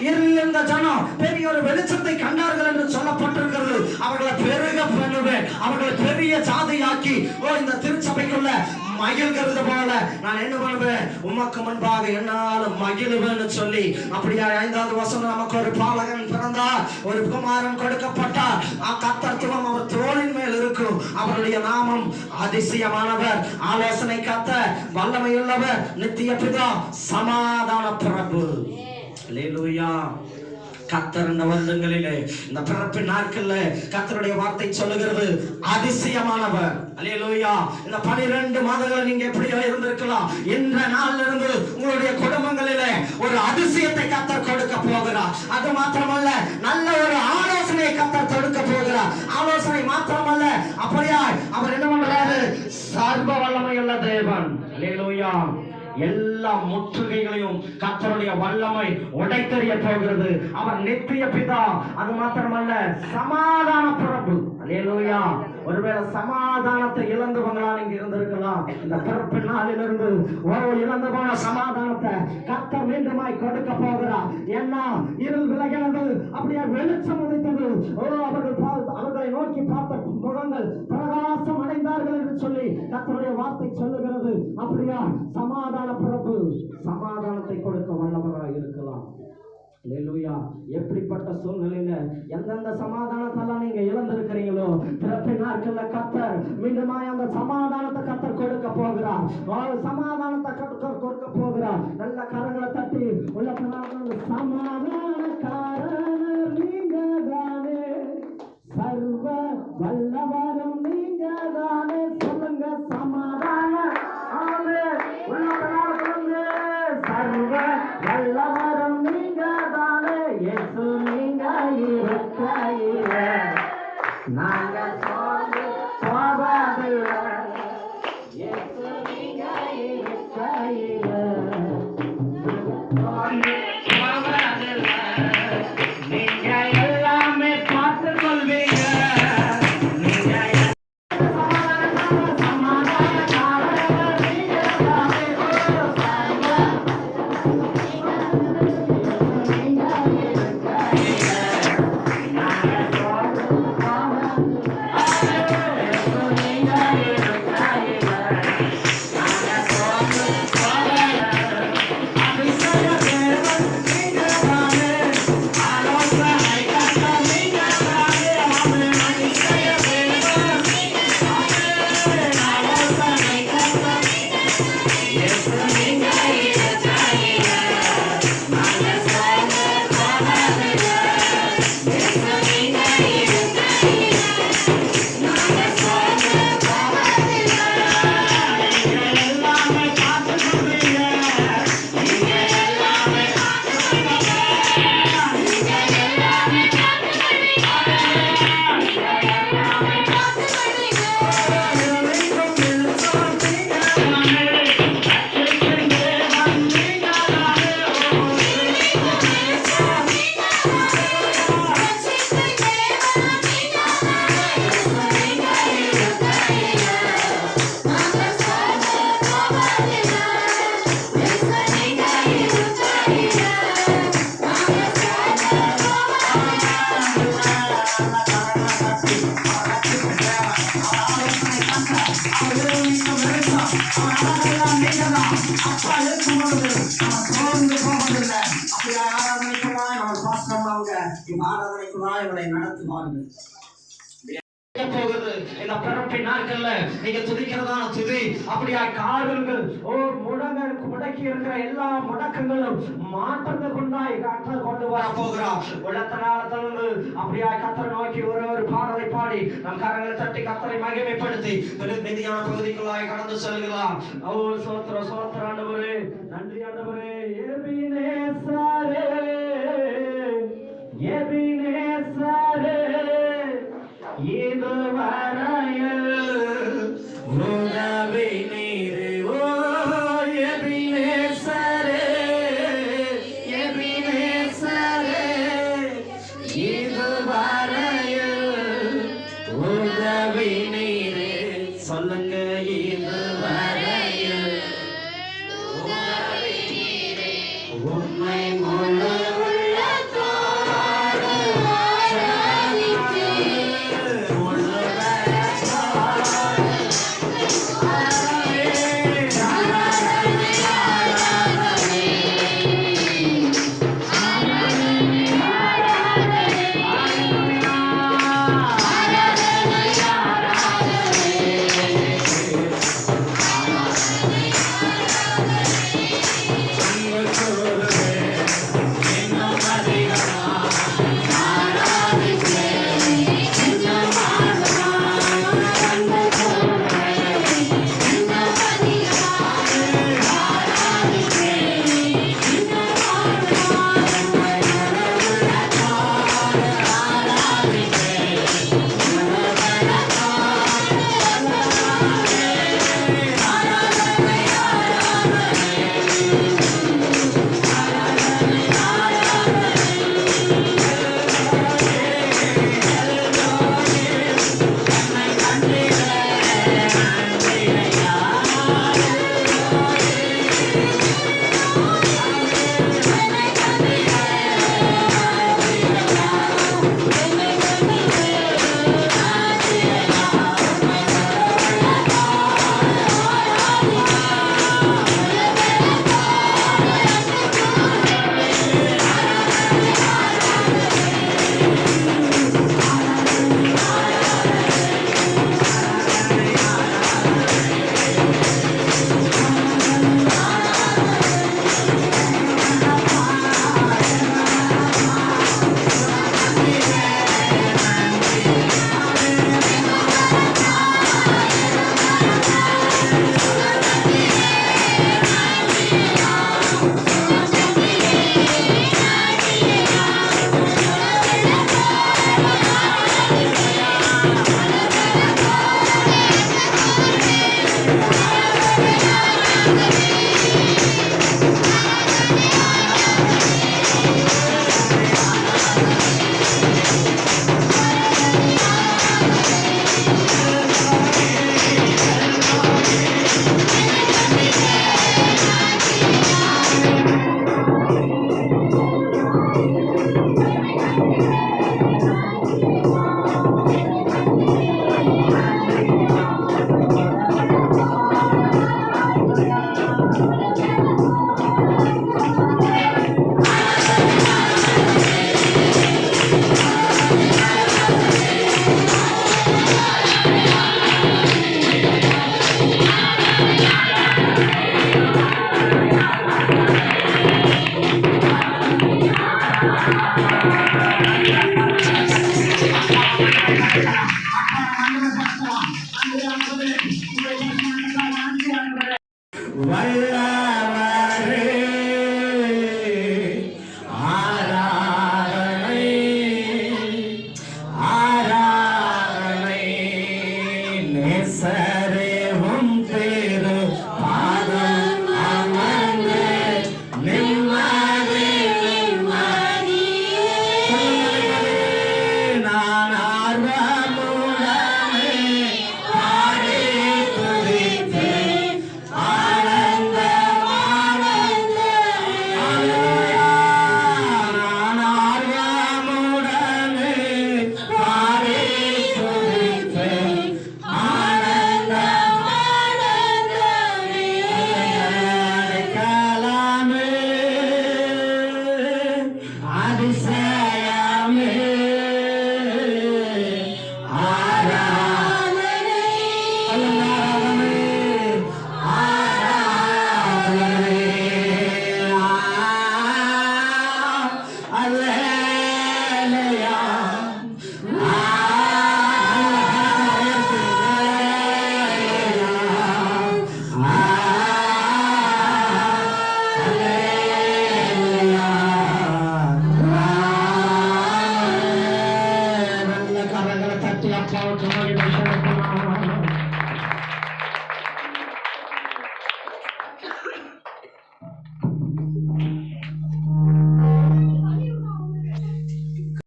இருந்த ஜனம் பெரிய ஒரு வெளிச்சத்தை கண்டார்கள் என்று சொல்லப்பட்டிருக்கிறது. அவர்களை பெருக பண்ணுவேன், அவர்களை பெரிய ஜாதியாக்கி இந்த திருச்சபைக்குள்ள மகிழ்கிறது போல நான் என்ன பண்ணுவேன், உமக்கு முன்பாக என்னாலும் மகிழ்வேன்னு சொல்லி அப்படியா 5வது வசனம், நமக்கு ஒரு பாலகன் பிறந்தார், ஒரு குமாரன் கொடுக்கப்பட்டார், கர்த்தத்துவம் அவர் தோளின் மேல் இருக்கும், அவருடைய நாமம் அதிசயமானவர், ஆலோசனை கர்த்தர், வல்லமையுள்ளவர், நித்திய பிதா, சமாதான பிரபு. அல்லேலூயா. கர்த்தர் இந்த வருடங்களிலே இந்த பிறப்பின் நாட்கள்ல கர்த்தருடைய வார்த்தை சொல்லுகிறது அதிசயமானவர். அல்லேலூயா. இந்த 12 மாதங்கள் நீங்க எப்படியோ இருந்திருக்கலாம், இந்த நாள்ல இருந்து உங்களுடைய குடும்பங்களிலே ஒரு அதிசயத்தை கர்த்தர் கொடுக்க போகிறார். அது மாத்திரமல்ல, நல்ல ஒரு ஆலோசனையை கர்த்தர் கொடுக்க போகிறார். ஆலோசனை மாத்திரமல்ல, அப்படியா அவர் என்ன பண்றாரு, சர்வ வல்லமையுள்ள தேவன். அல்லேலூயா. எல்லா முற்றுகைகளையும் கர்த்தருடைய வல்லமை உடைத்தெறிய போகிறது. அவர் நித்திய பிதா, அது மாத்திரமல்ல சமாதான பிரபு. அல்லேலூயா. ஒருவேளை சமாதானத்தை இழந்தவங்களா நீங்க இருந்திருக்கலாம். இந்த பிறப்பு நாளிலிருந்து ஒரு இழந்து போன சமாதானத்தை கர்த்தர் மீண்டுமாய் கொடுக்க போகிறார். ஏன்னா இருள் விலகினது, அப்படியே வெளிச்சம் உதித்தது. அவர்களை நோக்கி பார்த்த முகங்கள் பிரகாசம் அடைந்தார்கள் என்று சொல்லி கர்த்தருடைய வார்த்தை சொல்லுகிறது. அப்படியா சமாதான பிரபு சமாதானத்தை கொடுக்க வல்லவராக இருக்கலாம். அல்லேலூயா. எப்படிப்பட்ட சூழ்நிலையில எந்தெந்த சமாதானத்தெல்லாம் நீங்க இழந்திருக்கிறீங்களோ, பிறப்பின் நாட்கள்ல கர்த்தர் மீண்டுமாய் அந்த சமாதானத்தை கர்த்தர் கொடுக்க போகிறார். சமாதானத்தை கர்த்தர் கொடுக்க போகிறார். நல்ல கரங்களை தட்டி உள்ள சமாதானக்காரர் நீங்க தானே, சர்வ வல்லவரும் நீங்க தானே, சொல்லுங்க சமாதான சர்வ வல்லவரும் நீங்க தானே, இயேசு நீங்க இருக்கையில நாங்க சோர்ந்து போவதில்லை, இயேசு நீங்க இருக்கையில சோர்ந்து போவதில்லை, நீங்க எல்லாமே பார்த்து கொள்வீங்க. முடக்கி இருக்கிற எல்லா முடக்கங்களும் மாற்றத்துக்குண்டாய் கர்த்தர் கொண்டு வர போகிறார். உள்ளத்திலிருந்து அப்படியா கர்த்தரை நோக்கி ஒரு பாடலை பாடி நம் கரங்களை தட்டி கர்த்தரை மகிமைப்படுத்தி நிதியான பகுதிக்குள்ளாய் கடந்து செல்கிறார். ஓ சோத்திர சோத்திர ஆண்டவரே, நன்றி ஆண்டவரே. எபினேசரே எபினேசரே இதுவரையில் உதவி நீரே. ஓ எபினேசரே எபினேசரே இதுவரையில் உதவி நீரே. சொல்லுங்க இதுவரையில் உதவி நீரே. உம்மை வல்லவரே ஆராதனை ஆராதனை நேசரே உம் திரு பாதம் அமர்ந்து நிம்மதி நான் ஆர்வமுடனே பாடி துதித்தேன் கரங்களை தட்டி அப்பாவுக்கு மகிமை செலுத்தலாம்.